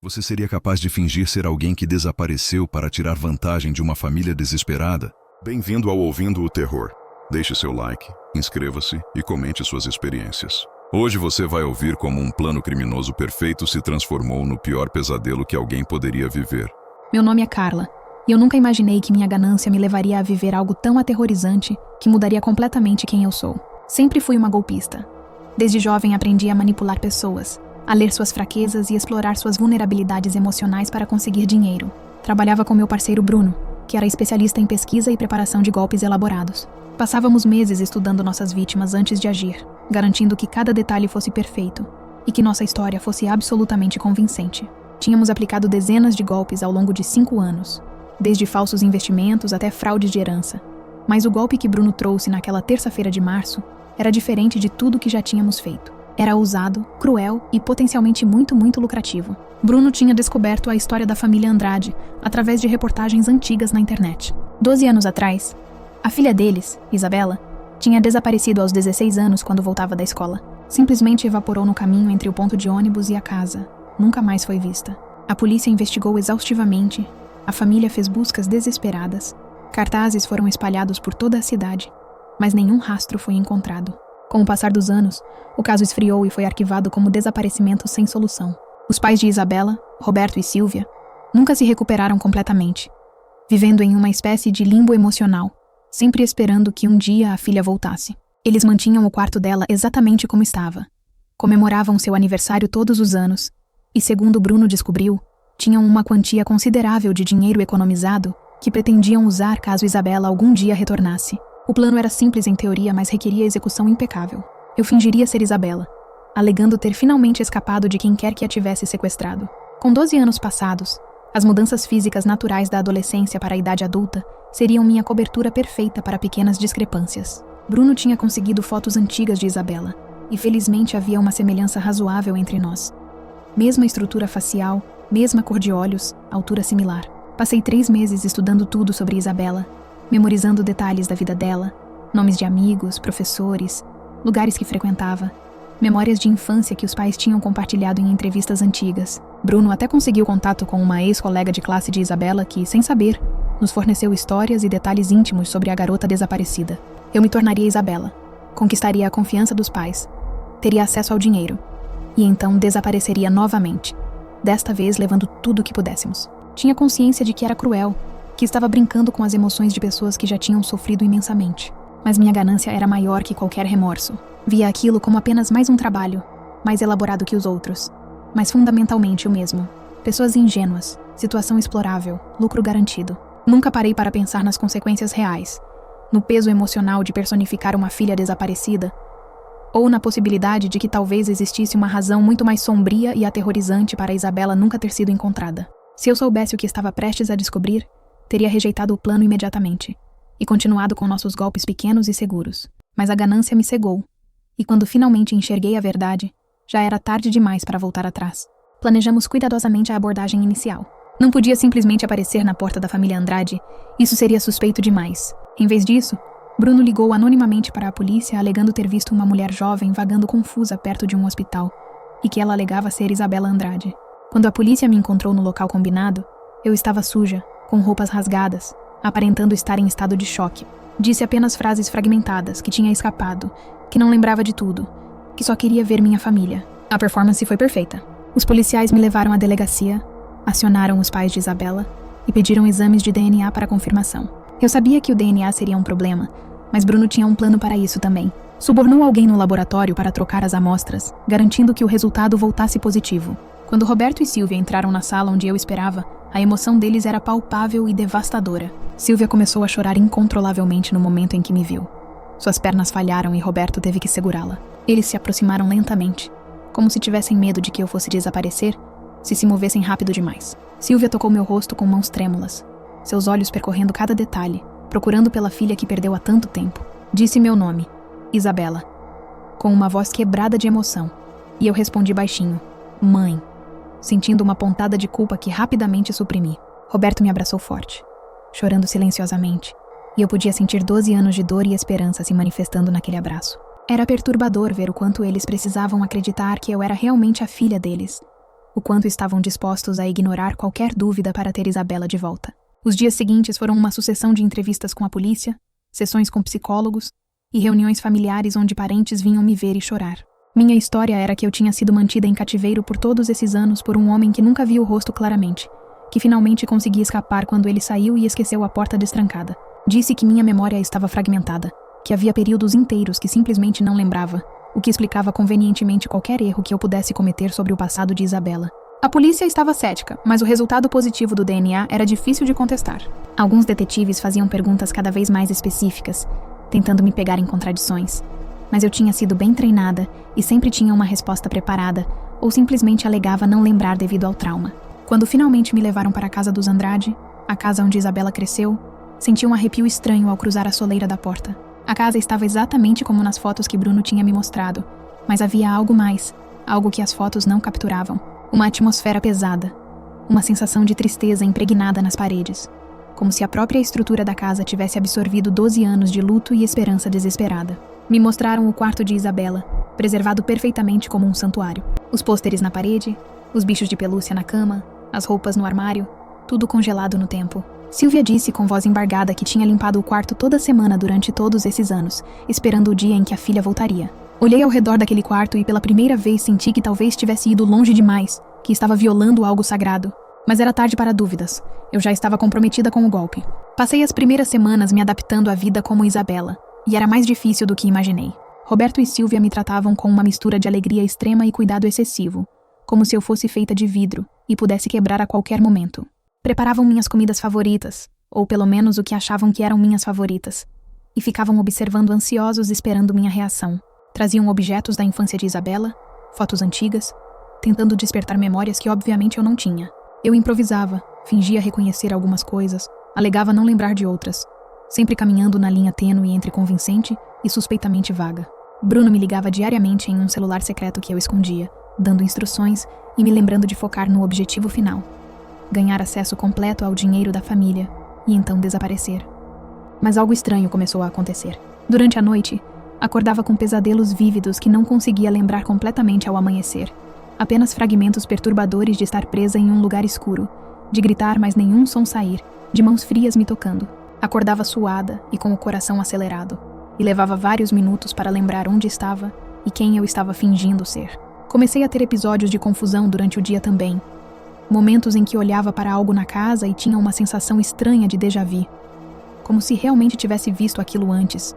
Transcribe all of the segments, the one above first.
Você seria capaz de fingir ser alguém que desapareceu para tirar vantagem de uma família desesperada? Bem-vindo ao Ouvindo o Terror. Deixe seu like, inscreva-se e comente suas experiências. Hoje você vai ouvir como um plano criminoso perfeito se transformou no pior pesadelo que alguém poderia viver. Meu nome é Carla, e eu nunca imaginei que minha ganância me levaria a viver algo tão aterrorizante que mudaria completamente quem eu sou. Sempre fui uma golpista. Desde jovem aprendi a manipular pessoas, a ler suas fraquezas e explorar suas vulnerabilidades emocionais para conseguir dinheiro. Trabalhava com meu parceiro Bruno, que era especialista em pesquisa e preparação de golpes elaborados. Passávamos meses estudando nossas vítimas antes de agir, garantindo que cada detalhe fosse perfeito e que nossa história fosse absolutamente convincente. Tínhamos aplicado dezenas de golpes ao longo de 5 anos, desde falsos investimentos até fraudes de herança. Mas o golpe que Bruno trouxe naquela terça-feira de março era diferente de tudo que já tínhamos feito. Era ousado, cruel e potencialmente muito lucrativo. Bruno tinha descoberto a história da família Andrade através de reportagens antigas na internet. 12 anos atrás, a filha deles, Isabela, tinha desaparecido aos 16 anos quando voltava da escola. Simplesmente evaporou no caminho entre o ponto de ônibus e a casa. Nunca mais foi vista. A polícia investigou exaustivamente, a família fez buscas desesperadas, cartazes foram espalhados por toda a cidade, mas nenhum rastro foi encontrado. Com o passar dos anos, o caso esfriou e foi arquivado como desaparecimento sem solução. Os pais de Isabela, Roberto e Silvia, nunca se recuperaram completamente, vivendo em uma espécie de limbo emocional, sempre esperando que um dia a filha voltasse. Eles mantinham o quarto dela exatamente como estava. Comemoravam seu aniversário todos os anos e, segundo Bruno descobriu, tinham uma quantia considerável de dinheiro economizado que pretendiam usar caso Isabela algum dia retornasse. O plano era simples em teoria, mas requeria execução impecável. Eu fingiria ser Isabela, alegando ter finalmente escapado de quem quer que a tivesse sequestrado. Com 12 anos passados, as mudanças físicas naturais da adolescência para a idade adulta seriam minha cobertura perfeita para pequenas discrepâncias. Bruno tinha conseguido fotos antigas de Isabela, e felizmente havia uma semelhança razoável entre nós. Mesma estrutura facial, mesma cor de olhos, altura similar. Passei 3 meses estudando tudo sobre Isabela, memorizando detalhes da vida dela, nomes de amigos, professores, lugares que frequentava, memórias de infância que os pais tinham compartilhado em entrevistas antigas. Bruno até conseguiu contato com uma ex-colega de classe de Isabela que, sem saber, nos forneceu histórias e detalhes íntimos sobre a garota desaparecida. Eu me tornaria Isabela, conquistaria a confiança dos pais, teria acesso ao dinheiro, e então desapareceria novamente, desta vez levando tudo o que pudéssemos. Tinha consciência de que era cruel, que estava brincando com as emoções de pessoas que já tinham sofrido imensamente. Mas minha ganância era maior que qualquer remorso. Via aquilo como apenas mais um trabalho, mais elaborado que os outros, mas fundamentalmente o mesmo. Pessoas ingênuas, situação explorável, lucro garantido. Nunca parei para pensar nas consequências reais, no peso emocional de personificar uma filha desaparecida, ou na possibilidade de que talvez existisse uma razão muito mais sombria e aterrorizante para Isabela nunca ter sido encontrada. Se eu soubesse o que estava prestes a descobrir, teria rejeitado o plano imediatamente e continuado com nossos golpes pequenos e seguros. Mas a ganância me cegou, e quando finalmente enxerguei a verdade, já era tarde demais para voltar atrás. Planejamos cuidadosamente a abordagem inicial. Não podia simplesmente aparecer na porta da família Andrade, isso seria suspeito demais. Em vez disso, Bruno ligou anonimamente para a polícia alegando ter visto uma mulher jovem vagando confusa perto de um hospital e que ela alegava ser Isabela Andrade. Quando a polícia me encontrou no local combinado, eu estava suja, com roupas rasgadas, aparentando estar em estado de choque. Disse apenas frases fragmentadas, que tinha escapado, que não lembrava de tudo, que só queria ver minha família. A performance foi perfeita. Os policiais me levaram à delegacia, acionaram os pais de Isabela e pediram exames de DNA para confirmação. Eu sabia que o DNA seria um problema, mas Bruno tinha um plano para isso também. Subornou alguém no laboratório para trocar as amostras, garantindo que o resultado voltasse positivo. Quando Roberto e Silvia entraram na sala onde eu esperava, a emoção deles era palpável e devastadora. Silvia começou a chorar incontrolavelmente no momento em que me viu. Suas pernas falharam e Roberto teve que segurá-la. Eles se aproximaram lentamente, como se tivessem medo de que eu fosse desaparecer se movessem rápido demais. Silvia tocou meu rosto com mãos trêmulas, seus olhos percorrendo cada detalhe, procurando pela filha que perdeu há tanto tempo. Disse meu nome, Isabela, com uma voz quebrada de emoção, e eu respondi baixinho, mãe, sentindo uma pontada de culpa que rapidamente suprimi. Roberto me abraçou forte, chorando silenciosamente, e eu podia sentir 12 anos de dor e esperança se manifestando naquele abraço. Era perturbador ver o quanto eles precisavam acreditar que eu era realmente a filha deles, o quanto estavam dispostos a ignorar qualquer dúvida para ter Isabela de volta. Os dias seguintes foram uma sucessão de entrevistas com a polícia, sessões com psicólogos e reuniões familiares onde parentes vinham me ver e chorar. Minha história era que eu tinha sido mantida em cativeiro por todos esses anos por um homem que nunca via o rosto claramente, que finalmente conseguia escapar quando ele saiu e esqueceu a porta destrancada. Disse que minha memória estava fragmentada, que havia períodos inteiros que simplesmente não lembrava, o que explicava convenientemente qualquer erro que eu pudesse cometer sobre o passado de Isabela. A polícia estava cética, mas o resultado positivo do DNA era difícil de contestar. Alguns detetives faziam perguntas cada vez mais específicas, tentando me pegar em contradições. Mas eu tinha sido bem treinada e sempre tinha uma resposta preparada, ou simplesmente alegava não lembrar devido ao trauma. Quando finalmente me levaram para a casa dos Andrade, a casa onde Isabela cresceu, senti um arrepio estranho ao cruzar a soleira da porta. A casa estava exatamente como nas fotos que Bruno tinha me mostrado, mas havia algo mais, algo que as fotos não capturavam. Uma atmosfera pesada, uma sensação de tristeza impregnada nas paredes, como se a própria estrutura da casa tivesse absorvido 12 anos de luto e esperança desesperada. Me mostraram o quarto de Isabela, preservado perfeitamente como um santuário. Os pôsteres na parede, os bichos de pelúcia na cama, as roupas no armário, tudo congelado no tempo. Silvia disse com voz embargada que tinha limpado o quarto toda semana durante todos esses anos, esperando o dia em que a filha voltaria. Olhei ao redor daquele quarto e pela primeira vez senti que talvez tivesse ido longe demais, que estava violando algo sagrado. Mas era tarde para dúvidas. Eu já estava comprometida com o golpe. Passei as primeiras semanas me adaptando à vida como Isabela, e era mais difícil do que imaginei. Roberto e Silvia me tratavam com uma mistura de alegria extrema e cuidado excessivo, como se eu fosse feita de vidro e pudesse quebrar a qualquer momento. Preparavam minhas comidas favoritas, ou pelo menos o que achavam que eram minhas favoritas, e ficavam observando ansiosos esperando minha reação. Traziam objetos da infância de Isabela, fotos antigas, tentando despertar memórias que obviamente eu não tinha. Eu improvisava, fingia reconhecer algumas coisas, alegava não lembrar de outras, sempre caminhando na linha tênue entre convincente e suspeitamente vaga. Bruno me ligava diariamente em um celular secreto que eu escondia, dando instruções e me lembrando de focar no objetivo final: ganhar acesso completo ao dinheiro da família e então desaparecer. Mas algo estranho começou a acontecer. Durante a noite, acordava com pesadelos vívidos que não conseguia lembrar completamente ao amanhecer. Apenas fragmentos perturbadores de estar presa em um lugar escuro, de gritar mas nenhum som sair, de mãos frias me tocando. Acordava suada e com o coração acelerado, e levava vários minutos para lembrar onde estava e quem eu estava fingindo ser. Comecei a ter episódios de confusão durante o dia também. Momentos em que olhava para algo na casa e tinha uma sensação estranha de déjà vu, como se realmente tivesse visto aquilo antes,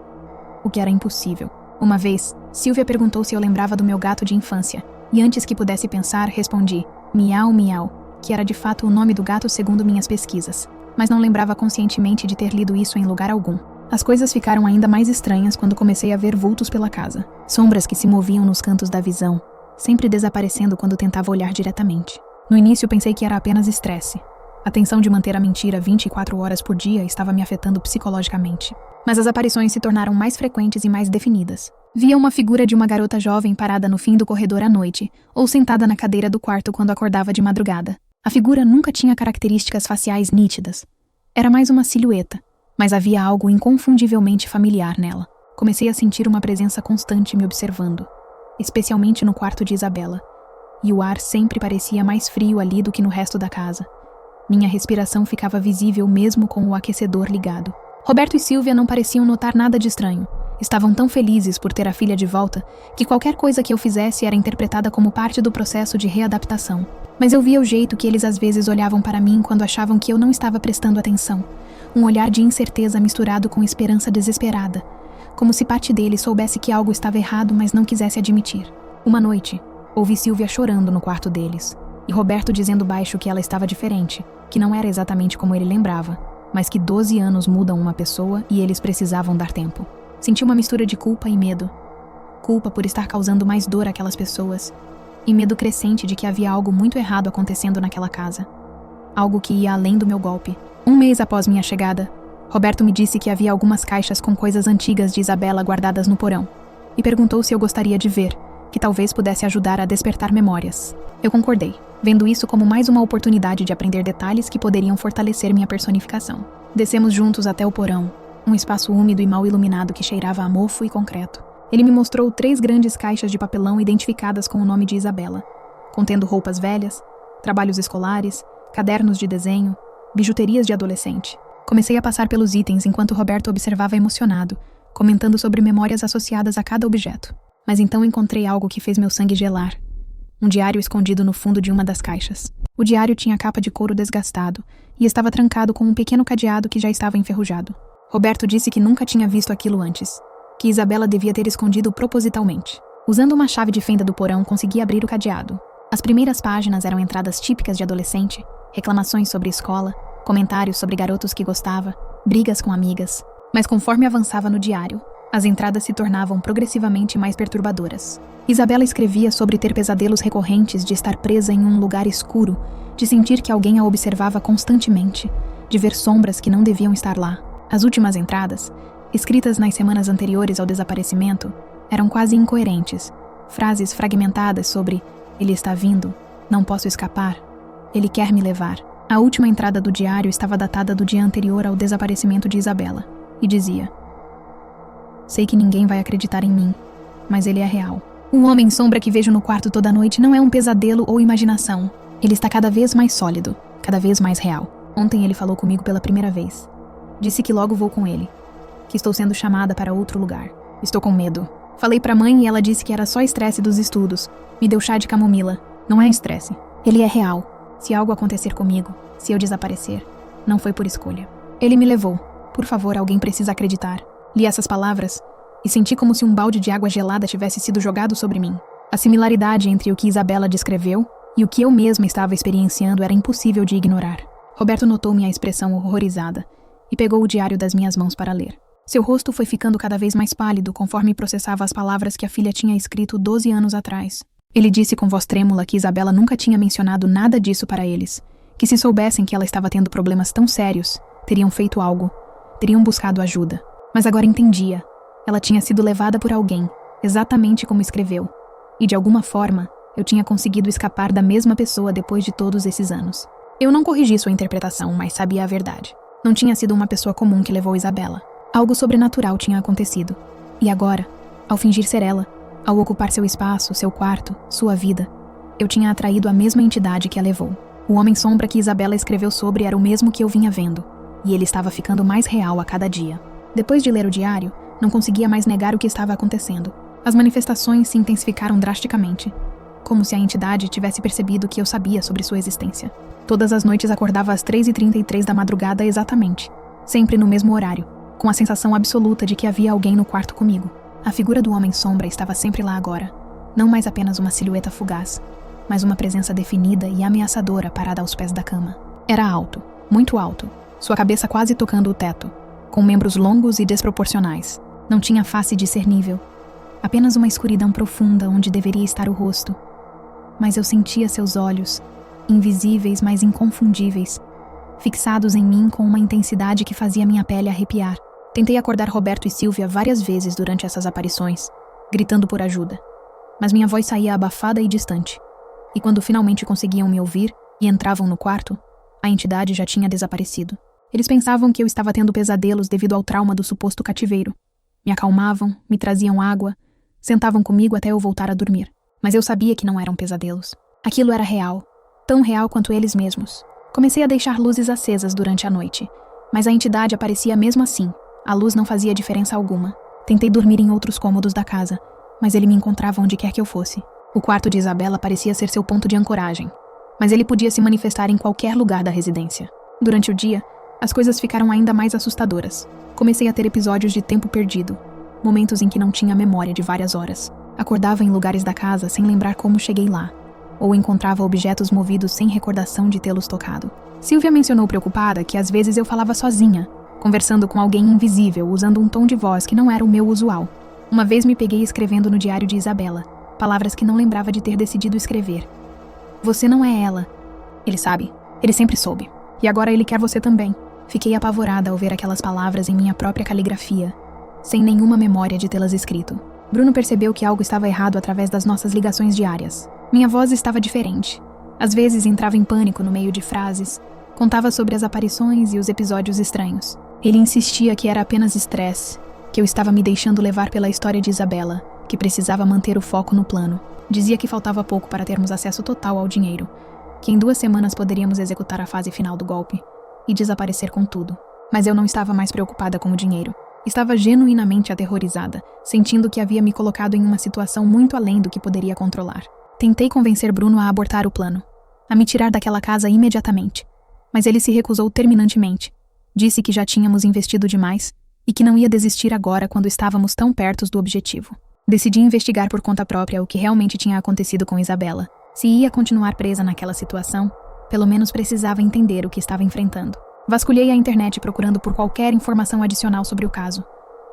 o que era impossível. Uma vez, Silvia perguntou se eu lembrava do meu gato de infância, e antes que pudesse pensar, respondi Miau Miau, que era de fato o nome do gato segundo minhas pesquisas, mas não lembrava conscientemente de ter lido isso em lugar algum. As coisas ficaram ainda mais estranhas quando comecei a ver vultos pela casa, sombras que se moviam nos cantos da visão, sempre desaparecendo quando tentava olhar diretamente. No início pensei que era apenas estresse. A tensão de manter a mentira 24 horas por dia estava me afetando psicologicamente. Mas as aparições se tornaram mais frequentes e mais definidas. Via uma figura de uma garota jovem parada no fim do corredor à noite, ou sentada na cadeira do quarto quando acordava de madrugada. A figura nunca tinha características faciais nítidas. Era mais uma silhueta, mas havia algo inconfundivelmente familiar nela. Comecei a sentir uma presença constante me observando, especialmente no quarto de Isabela, e o ar sempre parecia mais frio ali do que no resto da casa. Minha respiração ficava visível mesmo com o aquecedor ligado. Roberto e Silvia não pareciam notar nada de estranho. Estavam tão felizes por ter a filha de volta que qualquer coisa que eu fizesse era interpretada como parte do processo de readaptação. Mas eu via o jeito que eles às vezes olhavam para mim quando achavam que eu não estava prestando atenção. Um olhar de incerteza misturado com esperança desesperada, como se parte deles soubesse que algo estava errado, mas não quisesse admitir. Uma noite, ouvi Silvia chorando no quarto deles, e Roberto dizendo baixo que ela estava diferente, que não era exatamente como ele lembrava, mas que 12 anos mudam uma pessoa e eles precisavam dar tempo. Senti uma mistura de culpa e medo. Culpa por estar causando mais dor àquelas pessoas, e medo crescente de que havia algo muito errado acontecendo naquela casa. Algo que ia além do meu golpe. Um mês após minha chegada, Roberto me disse que havia algumas caixas com coisas antigas de Isabela guardadas no porão, e perguntou se eu gostaria de ver, que talvez pudesse ajudar a despertar memórias. Eu concordei, vendo isso como mais uma oportunidade de aprender detalhes que poderiam fortalecer minha personificação. Descemos juntos até o porão, um espaço úmido e mal iluminado que cheirava a mofo e concreto. Ele me mostrou 3 grandes caixas de papelão identificadas com o nome de Isabela, contendo roupas velhas, trabalhos escolares, cadernos de desenho, bijuterias de adolescente. Comecei a passar pelos itens enquanto Roberto observava emocionado, comentando sobre memórias associadas a cada objeto. Mas então encontrei algo que fez meu sangue gelar. Um diário escondido no fundo de uma das caixas. O diário tinha capa de couro desgastado e estava trancado com um pequeno cadeado que já estava enferrujado. Roberto disse que nunca tinha visto aquilo antes, que Isabela devia ter escondido propositalmente. Usando uma chave de fenda do porão, consegui abrir o cadeado. As primeiras páginas eram entradas típicas de adolescente, reclamações sobre escola, comentários sobre garotos que gostava, brigas com amigas. Mas conforme avançava no diário, as entradas se tornavam progressivamente mais perturbadoras. Isabela escrevia sobre ter pesadelos recorrentes de estar presa em um lugar escuro, de sentir que alguém a observava constantemente, de ver sombras que não deviam estar lá. As últimas entradas, escritas nas semanas anteriores ao desaparecimento, eram quase incoerentes. Frases fragmentadas sobre "ele está vindo", "não posso escapar", "ele quer me levar". A última entrada do diário estava datada do dia anterior ao desaparecimento de Isabela, e dizia: "Sei que ninguém vai acreditar em mim, mas ele é real. O homem sombra que vejo no quarto toda noite não é um pesadelo ou imaginação. Ele está cada vez mais sólido, cada vez mais real. Ontem ele falou comigo pela primeira vez. Disse que logo vou com ele, que estou sendo chamada para outro lugar. Estou com medo. Falei pra mãe e ela disse que era só estresse dos estudos. Me deu chá de camomila. Não é estresse. Ele é real. Se algo acontecer comigo, se eu desaparecer, não foi por escolha. Ele me levou. Por favor, alguém precisa acreditar." Li essas palavras e senti como se um balde de água gelada tivesse sido jogado sobre mim. A similaridade entre o que Isabela descreveu e o que eu mesma estava experienciando era impossível de ignorar. Roberto notou minha expressão horrorizada e pegou o diário das minhas mãos para ler. Seu rosto foi ficando cada vez mais pálido conforme processava as palavras que a filha tinha escrito 12 anos atrás. Ele disse com voz trêmula que Isabela nunca tinha mencionado nada disso para eles, que se soubessem que ela estava tendo problemas tão sérios, teriam feito algo, teriam buscado ajuda. Mas agora entendia. Ela tinha sido levada por alguém, exatamente como escreveu. E de alguma forma, eu tinha conseguido escapar da mesma pessoa depois de todos esses anos. Eu não corrigi sua interpretação, mas sabia a verdade. Não tinha sido uma pessoa comum que levou Isabela. Algo sobrenatural tinha acontecido. E agora, ao fingir ser ela, ao ocupar seu espaço, seu quarto, sua vida, eu tinha atraído a mesma entidade que a levou. O homem sombra que Isabela escreveu sobre era o mesmo que eu vinha vendo, e ele estava ficando mais real a cada dia. Depois de ler o diário, não conseguia mais negar o que estava acontecendo. As manifestações se intensificaram drasticamente, como se a entidade tivesse percebido que eu sabia sobre sua existência. Todas as noites acordava às 3h33 da madrugada exatamente, sempre no mesmo horário, com a sensação absoluta de que havia alguém no quarto comigo. A figura do homem sombra estava sempre lá agora, não mais apenas uma silhueta fugaz, mas uma presença definida e ameaçadora parada aos pés da cama. Era alto, muito alto, sua cabeça quase tocando o teto, com membros longos e desproporcionais. Não tinha face discernível, apenas uma escuridão profunda onde deveria estar o rosto. Mas eu sentia seus olhos, invisíveis mas inconfundíveis, fixados em mim com uma intensidade que fazia minha pele arrepiar. Tentei acordar Roberto e Silvia várias vezes durante essas aparições, gritando por ajuda, mas minha voz saía abafada e distante. E quando finalmente conseguiam me ouvir e entravam no quarto, a entidade já tinha desaparecido. Eles pensavam que eu estava tendo pesadelos devido ao trauma do suposto cativeiro. Me acalmavam, me traziam água, sentavam comigo até eu voltar a dormir. Mas eu sabia que não eram pesadelos. Aquilo era real, tão real quanto eles mesmos. Comecei a deixar luzes acesas durante a noite, mas a entidade aparecia mesmo assim. A luz não fazia diferença alguma. Tentei dormir em outros cômodos da casa, mas ele me encontrava onde quer que eu fosse. O quarto de Isabela parecia ser seu ponto de ancoragem, mas ele podia se manifestar em qualquer lugar da residência. Durante o dia, as coisas ficaram ainda mais assustadoras. Comecei a ter episódios de tempo perdido, momentos em que não tinha memória de várias horas. Acordava em lugares da casa sem lembrar como cheguei lá, ou encontrava objetos movidos sem recordação de tê-los tocado. Silvia mencionou preocupada que às vezes eu falava sozinha, conversando com alguém invisível, usando um tom de voz que não era o meu usual. Uma vez me peguei escrevendo no diário de Isabela, palavras que não lembrava de ter decidido escrever. "Você não é ela." Ele sabe. Ele sempre soube. E agora ele quer você também. Fiquei apavorada ao ver aquelas palavras em minha própria caligrafia, sem nenhuma memória de tê-las escrito. Bruno percebeu que algo estava errado através das nossas ligações diárias. Minha voz estava diferente. Às vezes entrava em pânico no meio de frases, contava sobre as aparições e os episódios estranhos. Ele insistia que era apenas estresse, que eu estava me deixando levar pela história de Isabela, que precisava manter o foco no plano. Dizia que faltava pouco para termos acesso total ao dinheiro, que em 2 semanas poderíamos executar a fase final do golpe e desaparecer com tudo. Mas eu não estava mais preocupada com o dinheiro. Estava genuinamente aterrorizada, sentindo que havia me colocado em uma situação muito além do que poderia controlar. Tentei convencer Bruno a abortar o plano, a me tirar daquela casa imediatamente, mas ele se recusou terminantemente. Disse que já tínhamos investido demais e que não ia desistir agora quando estávamos tão perto do objetivo. Decidi investigar por conta própria o que realmente tinha acontecido com Isabela. Se ia continuar presa naquela situação, pelo menos precisava entender o que estava enfrentando. Vasculhei a internet procurando por qualquer informação adicional sobre o caso.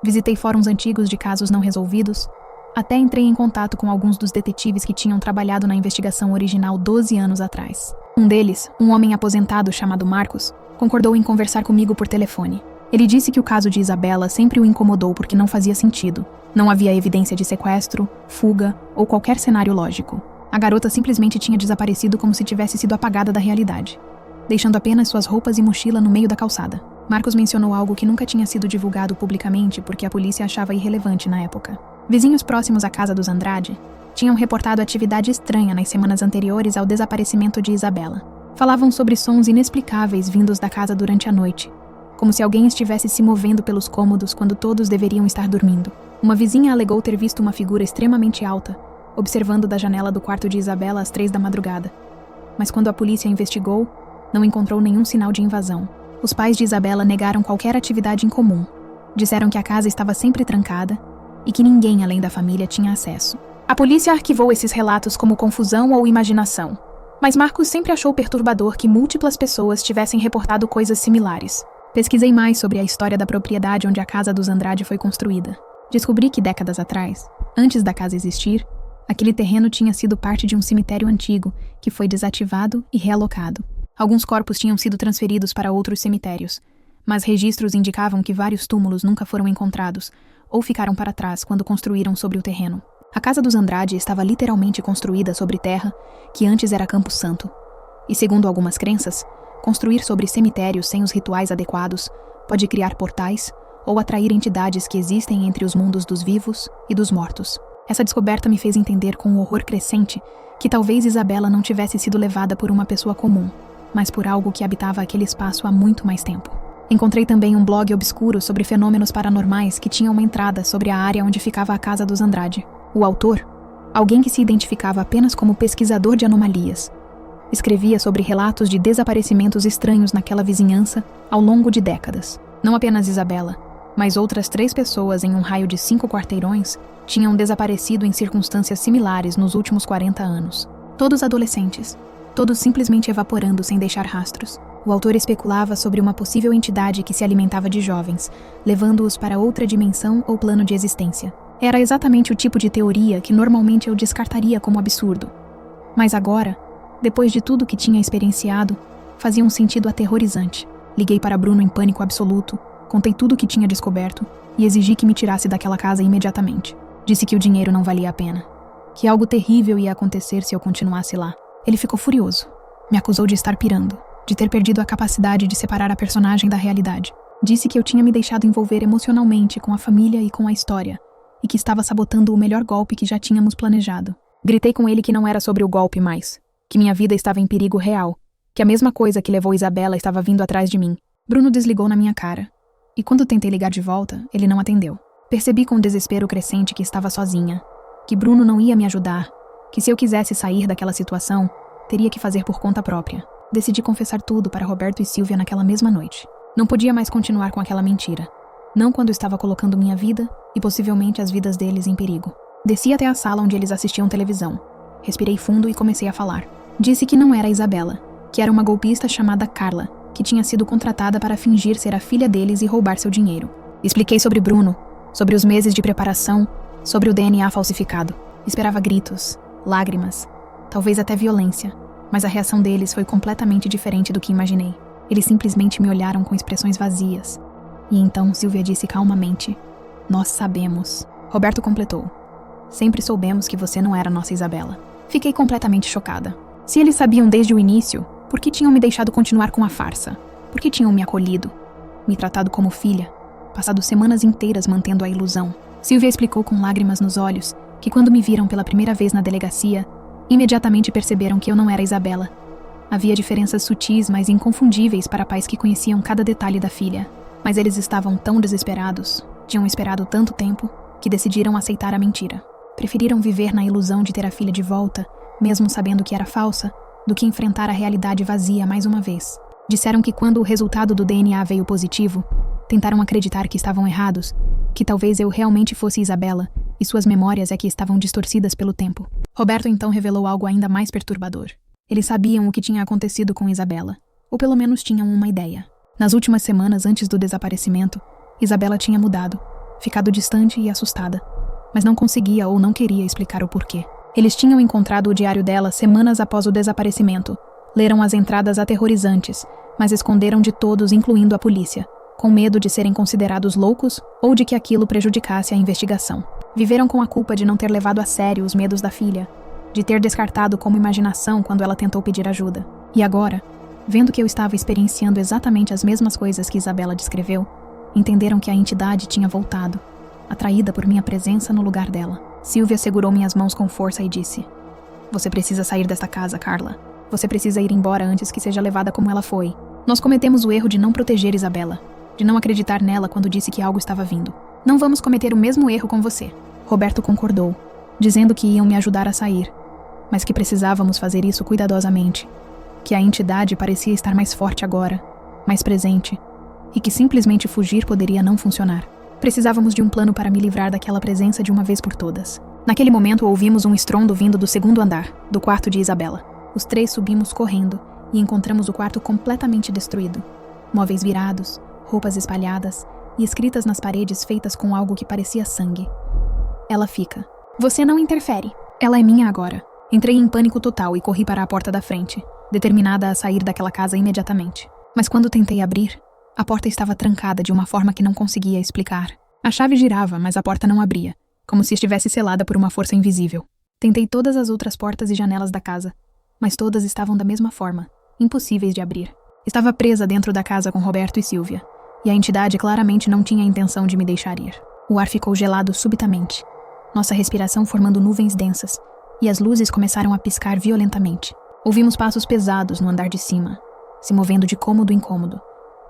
Visitei fóruns antigos de casos não resolvidos. Até entrei em contato com alguns dos detetives que tinham trabalhado na investigação original 12 anos atrás. Um deles, um homem aposentado chamado Marcos, concordou em conversar comigo por telefone. Ele disse que o caso de Isabela sempre o incomodou porque não fazia sentido. Não havia evidência de sequestro, fuga ou qualquer cenário lógico. A garota simplesmente tinha desaparecido como se tivesse sido apagada da realidade, deixando apenas suas roupas e mochila no meio da calçada. Marcos mencionou algo que nunca tinha sido divulgado publicamente porque a polícia achava irrelevante na época. Vizinhos próximos à casa dos Andrade tinham reportado atividade estranha nas semanas anteriores ao desaparecimento de Isabela. Falavam sobre sons inexplicáveis vindos da casa durante a noite, como se alguém estivesse se movendo pelos cômodos quando todos deveriam estar dormindo. Uma vizinha alegou ter visto uma figura extremamente alta, observando da janela do quarto de Isabela às 3 da madrugada. Mas quando a polícia investigou, não encontrou nenhum sinal de invasão. Os pais de Isabela negaram qualquer atividade em comum. Disseram que a casa estava sempre trancada e que ninguém além da família tinha acesso. A polícia arquivou esses relatos como confusão ou imaginação, mas Marcos sempre achou perturbador que múltiplas pessoas tivessem reportado coisas similares. Pesquisei mais sobre a história da propriedade onde a casa dos Andrade foi construída. Descobri que décadas atrás, antes da casa existir, aquele terreno tinha sido parte de um cemitério antigo que foi desativado e realocado. Alguns corpos tinham sido transferidos para outros cemitérios, mas registros indicavam que vários túmulos nunca foram encontrados ou ficaram para trás quando construíram sobre o terreno. A casa dos Andrade estava literalmente construída sobre terra que antes era Campo Santo. E segundo algumas crenças, construir sobre cemitérios sem os rituais adequados pode criar portais ou atrair entidades que existem entre os mundos dos vivos e dos mortos. Essa descoberta me fez entender com um horror crescente que talvez Isabela não tivesse sido levada por uma pessoa comum, mas por algo que habitava aquele espaço há muito mais tempo. Encontrei também um blog obscuro sobre fenômenos paranormais que tinha uma entrada sobre a área onde ficava a casa dos Andrade. O autor, alguém que se identificava apenas como pesquisador de anomalias, escrevia sobre relatos de desaparecimentos estranhos naquela vizinhança ao longo de décadas. Não apenas Isabela, mas outras 3 pessoas em um raio de 5 quarteirões tinham desaparecido em circunstâncias similares nos últimos 40 anos. Todos adolescentes, todos simplesmente evaporando sem deixar rastros. O autor especulava sobre uma possível entidade que se alimentava de jovens, levando-os para outra dimensão ou plano de existência. Era exatamente o tipo de teoria que normalmente eu descartaria como absurdo. Mas agora, depois de tudo que tinha experienciado, fazia um sentido aterrorizante. Liguei para Bruno em pânico absoluto, contei tudo o que tinha descoberto e exigi que me tirasse daquela casa imediatamente. Disse que o dinheiro não valia a pena, que algo terrível ia acontecer se eu continuasse lá. Ele ficou furioso. Me acusou de estar pirando, de ter perdido a capacidade de separar a personagem da realidade. Disse que eu tinha me deixado envolver emocionalmente com a família e com a história, e que estava sabotando o melhor golpe que já tínhamos planejado. Gritei com ele que não era sobre o golpe mais, que minha vida estava em perigo real, que a mesma coisa que levou Isabela estava vindo atrás de mim. Bruno desligou na minha cara, e quando tentei ligar de volta, ele não atendeu. Percebi com desespero crescente que estava sozinha, que Bruno não ia me ajudar, que se eu quisesse sair daquela situação, teria que fazer por conta própria. Decidi confessar tudo para Roberto e Silvia naquela mesma noite. Não podia mais continuar com aquela mentira. Não quando estava colocando minha vida e possivelmente as vidas deles em perigo. Desci até a sala onde eles assistiam televisão. Respirei fundo e comecei a falar. Disse que não era Isabela, que era uma golpista chamada Carla, que tinha sido contratada para fingir ser a filha deles e roubar seu dinheiro. Expliquei sobre Bruno, sobre os meses de preparação, sobre o DNA falsificado. Esperava gritos, lágrimas, talvez até violência, mas a reação deles foi completamente diferente do que imaginei. Eles simplesmente me olharam com expressões vazias. E então Silvia disse calmamente: "Nós sabemos." Roberto completou: "Sempre soubemos que você não era nossa Isabela." Fiquei completamente chocada. Se eles sabiam desde o início, por que tinham me deixado continuar com a farsa? Por que tinham me acolhido, me tratado como filha, passado semanas inteiras mantendo a ilusão? Silvia explicou com lágrimas nos olhos que quando me viram pela primeira vez na delegacia, imediatamente perceberam que eu não era Isabela Havia diferenças sutis, mas inconfundíveis para pais que conheciam cada detalhe da filha. Mas eles estavam tão desesperados, tinham esperado tanto tempo, que decidiram aceitar a mentira. Preferiram viver na ilusão de ter a filha de volta, mesmo sabendo que era falsa, do que enfrentar a realidade vazia mais uma vez. Disseram que quando o resultado do DNA veio positivo, tentaram acreditar que estavam errados, que talvez eu realmente fosse Isabela, e suas memórias é que estavam distorcidas pelo tempo. Roberto então revelou algo ainda mais perturbador. Eles sabiam o que tinha acontecido com Isabela, ou pelo menos tinham uma ideia. Nas últimas semanas antes do desaparecimento, Isabela tinha mudado, ficado distante e assustada, mas não conseguia ou não queria explicar o porquê. Eles tinham encontrado o diário dela semanas após o desaparecimento, leram as entradas aterrorizantes, mas esconderam de todos, incluindo a polícia, com medo de serem considerados loucos ou de que aquilo prejudicasse a investigação. Viveram com a culpa de não ter levado a sério os medos da filha, de ter descartado como imaginação quando ela tentou pedir ajuda. E agora, vendo que eu estava experienciando exatamente as mesmas coisas que Isabela descreveu, entenderam que a entidade tinha voltado, atraída por minha presença no lugar dela. Silvia segurou minhas mãos com força e disse: "Você precisa sair desta casa, Carla. Você precisa ir embora antes que seja levada como ela foi. Nós cometemos o erro de não proteger Isabela, de não acreditar nela quando disse que algo estava vindo. Não vamos cometer o mesmo erro com você." Roberto concordou, dizendo que iam me ajudar a sair, mas que precisávamos fazer isso cuidadosamente, que a entidade parecia estar mais forte agora, mais presente, e que simplesmente fugir poderia não funcionar. Precisávamos de um plano para me livrar daquela presença de uma vez por todas. Naquele momento ouvimos um estrondo vindo do segundo andar, do quarto de Isabela. Os três subimos correndo e encontramos o quarto completamente destruído. Móveis virados, roupas espalhadas e escritas nas paredes feitas com algo que parecia sangue. Ela fica: "Você não interfere. Ela é minha agora." Entrei em pânico total e corri para a porta da frente, determinada a sair daquela casa imediatamente. Mas quando tentei abrir, a porta estava trancada de uma forma que não conseguia explicar. A chave girava, mas a porta não abria, como se estivesse selada por uma força invisível. Tentei todas as outras portas e janelas da casa, mas todas estavam da mesma forma, impossíveis de abrir. Estava presa dentro da casa com Roberto e Silvia, e a entidade claramente não tinha a intenção de me deixar ir. O ar ficou gelado subitamente, nossa respiração formando nuvens densas, e as luzes começaram a piscar violentamente. Ouvimos passos pesados no andar de cima, se movendo de cômodo em cômodo,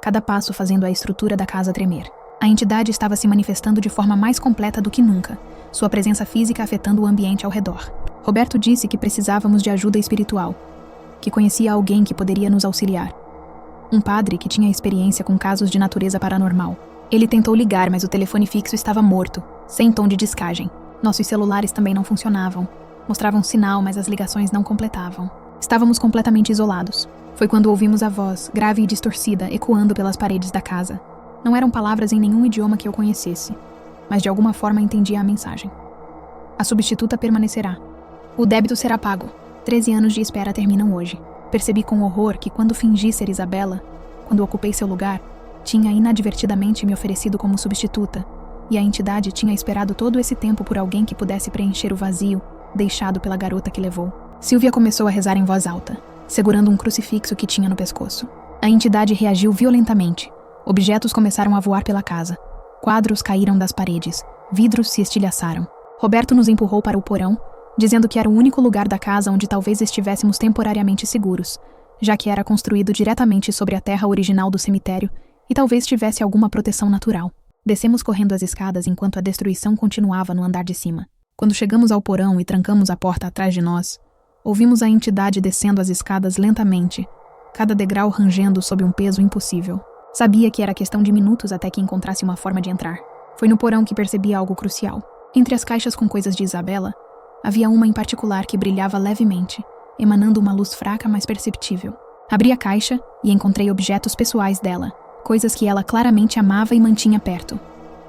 cada passo fazendo a estrutura da casa tremer. A entidade estava se manifestando de forma mais completa do que nunca, sua presença física afetando o ambiente ao redor. Roberto disse que precisávamos de ajuda espiritual, que conhecia alguém que poderia nos auxiliar. Um padre que tinha experiência com casos de natureza paranormal. Ele tentou ligar, mas o telefone fixo estava morto, sem tom de descagem. Nossos celulares também não funcionavam. Mostravam sinal, mas as ligações não completavam. Estávamos completamente isolados. Foi quando ouvimos a voz, grave e distorcida, ecoando pelas paredes da casa. Não eram palavras em nenhum idioma que eu conhecesse, mas de alguma forma entendia a mensagem. A substituta permanecerá. O débito será pago. 13 anos de espera terminam hoje. Percebi com horror que quando fingi ser Isabela, quando ocupei seu lugar, tinha inadvertidamente me oferecido como substituta, e a entidade tinha esperado todo esse tempo por alguém que pudesse preencher o vazio deixado pela garota que levou. Silvia começou a rezar em voz alta, segurando um crucifixo que tinha no pescoço. A entidade reagiu violentamente. Objetos começaram a voar pela casa. Quadros caíram das paredes. Vidros se estilhaçaram. Roberto nos empurrou para o porão, dizendo que era o único lugar da casa onde talvez estivéssemos temporariamente seguros, já que era construído diretamente sobre a terra original do cemitério e talvez tivesse alguma proteção natural. Descemos correndo as escadas enquanto a destruição continuava no andar de cima. Quando chegamos ao porão e trancamos a porta atrás de nós, ouvimos a entidade descendo as escadas lentamente, cada degrau rangendo sob um peso impossível. Sabia que era questão de minutos até que encontrasse uma forma de entrar. Foi no porão que percebi algo crucial. Entre as caixas com coisas de Isabela, havia uma em particular que brilhava levemente, emanando uma luz fraca mas perceptível. Abri a caixa e encontrei objetos pessoais dela, coisas que ela claramente amava e mantinha perto.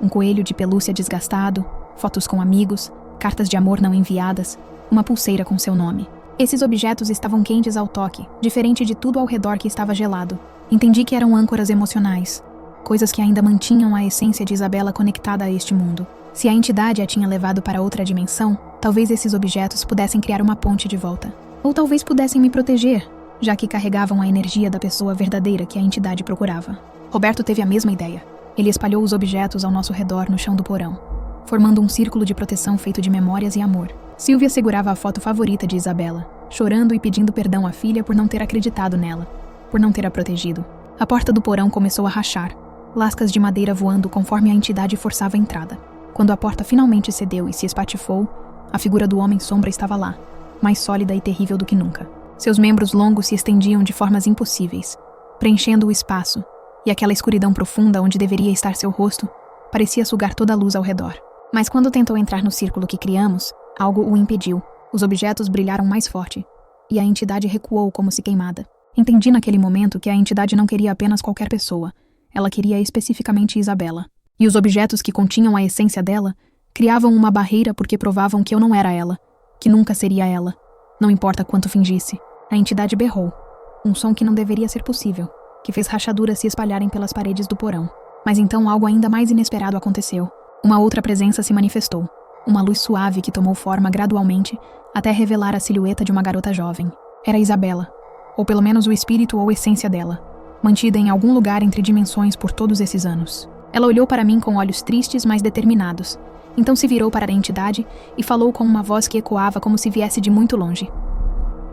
Um coelho de pelúcia desgastado, fotos com amigos, cartas de amor não enviadas, uma pulseira com seu nome. Esses objetos estavam quentes ao toque, diferente de tudo ao redor que estava gelado. Entendi que eram âncoras emocionais, coisas que ainda mantinham a essência de Isabela conectada a este mundo. Se a entidade a tinha levado para outra dimensão, talvez esses objetos pudessem criar uma ponte de volta. Ou talvez pudessem me proteger, já que carregavam a energia da pessoa verdadeira que a entidade procurava. Roberto teve a mesma ideia. Ele espalhou os objetos ao nosso redor no chão do porão, formando um círculo de proteção feito de memórias e amor. Silvia segurava a foto favorita de Isabela, chorando e pedindo perdão à filha por não ter acreditado nela, por não ter a protegido. A porta do porão começou a rachar, lascas de madeira voando conforme a entidade forçava a entrada. Quando a porta finalmente cedeu e se espatifou, a figura do homem-sombra estava lá, mais sólida e terrível do que nunca. Seus membros longos se estendiam de formas impossíveis, preenchendo o espaço, e aquela escuridão profunda onde deveria estar seu rosto parecia sugar toda a luz ao redor. Mas quando tentou entrar no círculo que criamos, algo o impediu. Os objetos brilharam mais forte, e a entidade recuou como se queimada. Entendi naquele momento que a entidade não queria apenas qualquer pessoa, ela queria especificamente Isabela. E os objetos que continham a essência dela criavam uma barreira porque provavam que eu não era ela, que nunca seria ela. Não importa quanto fingisse. A entidade berrou, um som que não deveria ser possível, que fez rachaduras se espalharem pelas paredes do porão. Mas então algo ainda mais inesperado aconteceu. Uma outra presença se manifestou, uma luz suave que tomou forma gradualmente até revelar a silhueta de uma garota jovem. Era Isabela, ou pelo menos o espírito ou essência dela, mantida em algum lugar entre dimensões por todos esses anos. Ela olhou para mim com olhos tristes, mas determinados. Então se virou para a entidade e falou com uma voz que ecoava como se viesse de muito longe.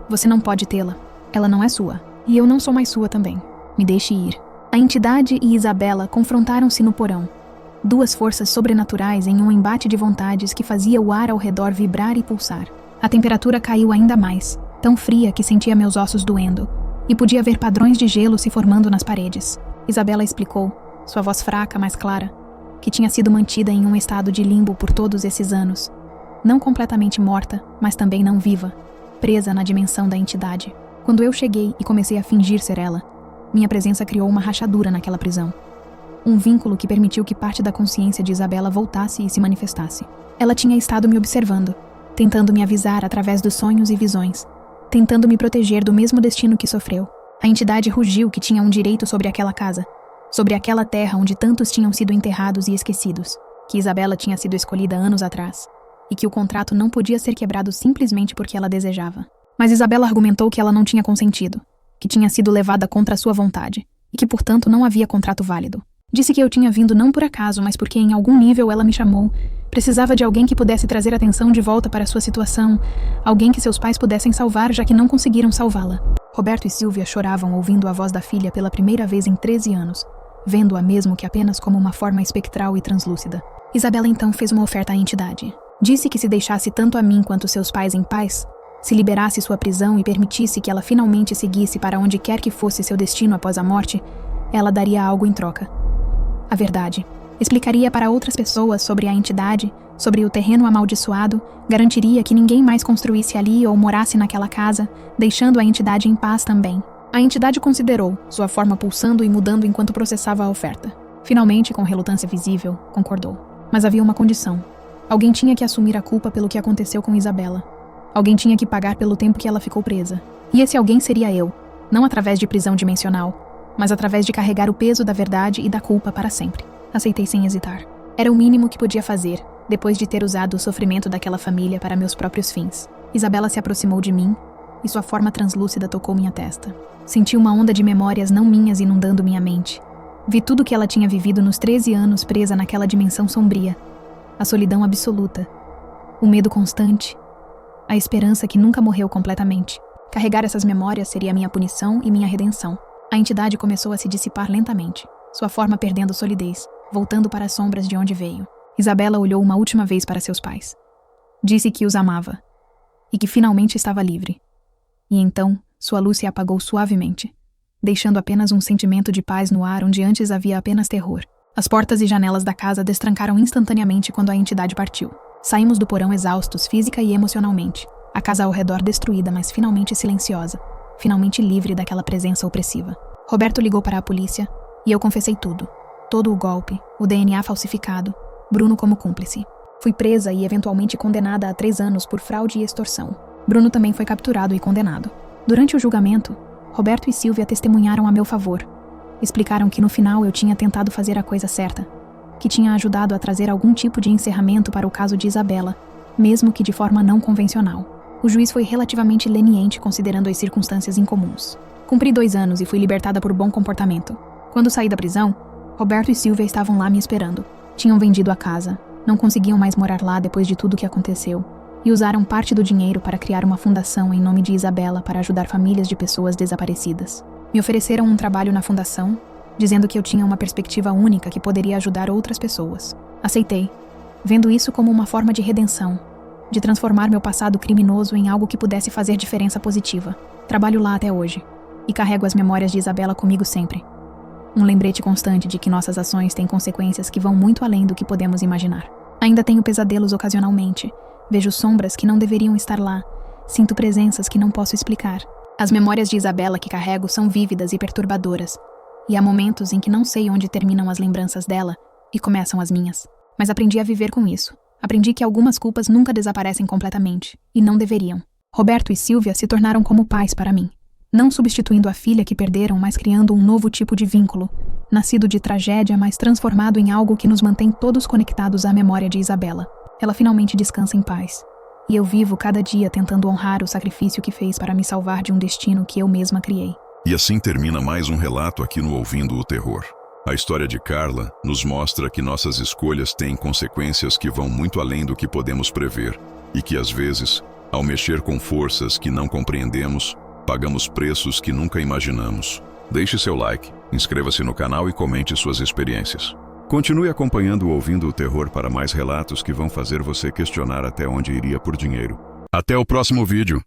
Você não pode tê-la. Ela não é sua. E eu não sou mais sua também. Me deixe ir. A entidade e Isabela confrontaram-se no porão. Duas forças sobrenaturais em um embate de vontades que fazia o ar ao redor vibrar e pulsar. A temperatura caiu ainda mais, tão fria que sentia meus ossos doendo, e podia ver padrões de gelo se formando nas paredes. Isabela explicou, sua voz fraca, mas clara, que tinha sido mantida em um estado de limbo por todos esses anos. Não completamente morta, mas também não viva, presa na dimensão da entidade. Quando eu cheguei e comecei a fingir ser ela, minha presença criou uma rachadura naquela prisão. Um vínculo que permitiu que parte da consciência de Isabela voltasse e se manifestasse. Ela tinha estado me observando, tentando me avisar através dos sonhos e visões, tentando me proteger do mesmo destino que sofreu. A entidade rugiu que tinha um direito sobre aquela casa, sobre aquela terra onde tantos tinham sido enterrados e esquecidos, que Isabela tinha sido escolhida anos atrás, e que o contrato não podia ser quebrado simplesmente porque ela desejava. Mas Isabela argumentou que ela não tinha consentido, que tinha sido levada contra a sua vontade, e que, portanto, não havia contrato válido. Disse que eu tinha vindo não por acaso, mas porque em algum nível ela me chamou. Precisava de alguém que pudesse trazer atenção de volta para sua situação, alguém que seus pais pudessem salvar, já que não conseguiram salvá-la. Roberto e Silvia choravam ouvindo a voz da filha pela primeira vez em 13 anos, vendo-a mesmo que apenas como uma forma espectral e translúcida. Isabela então fez uma oferta à entidade. Disse que se deixasse tanto a mim quanto seus pais em paz, se liberasse sua prisão e permitisse que ela finalmente seguisse para onde quer que fosse seu destino após a morte, ela daria algo em troca. A verdade. Explicaria para outras pessoas sobre a entidade, sobre o terreno amaldiçoado, garantiria que ninguém mais construísse ali ou morasse naquela casa, deixando a entidade em paz também. A entidade considerou, sua forma pulsando e mudando enquanto processava a oferta. Finalmente, com relutância visível, concordou. Mas havia uma condição. Alguém tinha que assumir a culpa pelo que aconteceu com Isabela. Alguém tinha que pagar pelo tempo que ela ficou presa. E esse alguém seria eu, não através de prisão dimensional, mas através de carregar o peso da verdade e da culpa para sempre. Aceitei sem hesitar. Era o mínimo que podia fazer, depois de ter usado o sofrimento daquela família para meus próprios fins. Isabela se aproximou de mim, e sua forma translúcida tocou minha testa. Senti uma onda de memórias não minhas inundando minha mente. Vi tudo que ela tinha vivido nos 13 anos presa naquela dimensão sombria. A solidão absoluta. O medo constante. A esperança que nunca morreu completamente. Carregar essas memórias seria minha punição e minha redenção. A entidade começou a se dissipar lentamente, sua forma perdendo solidez, voltando para as sombras de onde veio. Isabela olhou uma última vez para seus pais. Disse que os amava, e que finalmente estava livre. E então, sua luz se apagou suavemente, deixando apenas um sentimento de paz no ar onde antes havia apenas terror. As portas e janelas da casa destrancaram instantaneamente quando a entidade partiu. Saímos do porão exaustos física e emocionalmente, a casa ao redor destruída, mas finalmente silenciosa, finalmente livre daquela presença opressiva. Roberto ligou para a polícia, e eu confessei tudo. Todo o golpe, o DNA falsificado, Bruno como cúmplice. Fui presa e eventualmente condenada a 3 anos por fraude e extorsão. Bruno também foi capturado e condenado. Durante o julgamento, Roberto e Silvia testemunharam a meu favor. Explicaram que no final eu tinha tentado fazer a coisa certa, que tinha ajudado a trazer algum tipo de encerramento para o caso de Isabela, mesmo que de forma não convencional. O juiz foi relativamente leniente considerando as circunstâncias incomuns. Cumpri 2 anos e fui libertada por bom comportamento. Quando saí da prisão, Roberto e Silvia estavam lá me esperando. Tinham vendido a casa, não conseguiam mais morar lá depois de tudo o que aconteceu. e usaram parte do dinheiro para criar uma fundação em nome de Isabela para ajudar famílias de pessoas desaparecidas. Me ofereceram um trabalho na fundação, dizendo que eu tinha uma perspectiva única que poderia ajudar outras pessoas. Aceitei, vendo isso como uma forma de redenção, de transformar meu passado criminoso em algo que pudesse fazer diferença positiva. Trabalho lá até hoje, e carrego as memórias de Isabela comigo sempre. Um lembrete constante de que nossas ações têm consequências que vão muito além do que podemos imaginar. Ainda tenho pesadelos ocasionalmente, vejo sombras que não deveriam estar lá, sinto presenças que não posso explicar. As memórias de Isabela que carrego são vívidas e perturbadoras, e há momentos em que não sei onde terminam as lembranças dela e começam as minhas. Mas aprendi a viver com isso. Aprendi que algumas culpas nunca desaparecem completamente, e não deveriam. Roberto e Silvia se tornaram como pais para mim. Não substituindo a filha que perderam, mas criando um novo tipo de vínculo, nascido de tragédia, mas transformado em algo que nos mantém todos conectados à memória de Isabela. Ela finalmente descansa em paz. E eu vivo cada dia tentando honrar o sacrifício que fez para me salvar de um destino que eu mesma criei. E assim termina mais um relato aqui no Ouvindo o Terror. A história de Carla nos mostra que nossas escolhas têm consequências que vão muito além do que podemos prever e que, às vezes, ao mexer com forças que não compreendemos, pagamos preços que nunca imaginamos. Deixe seu like, inscreva-se no canal e comente suas experiências. Continue acompanhando o Ouvindo o Terror para mais relatos que vão fazer você questionar até onde iria por dinheiro. Até o próximo vídeo!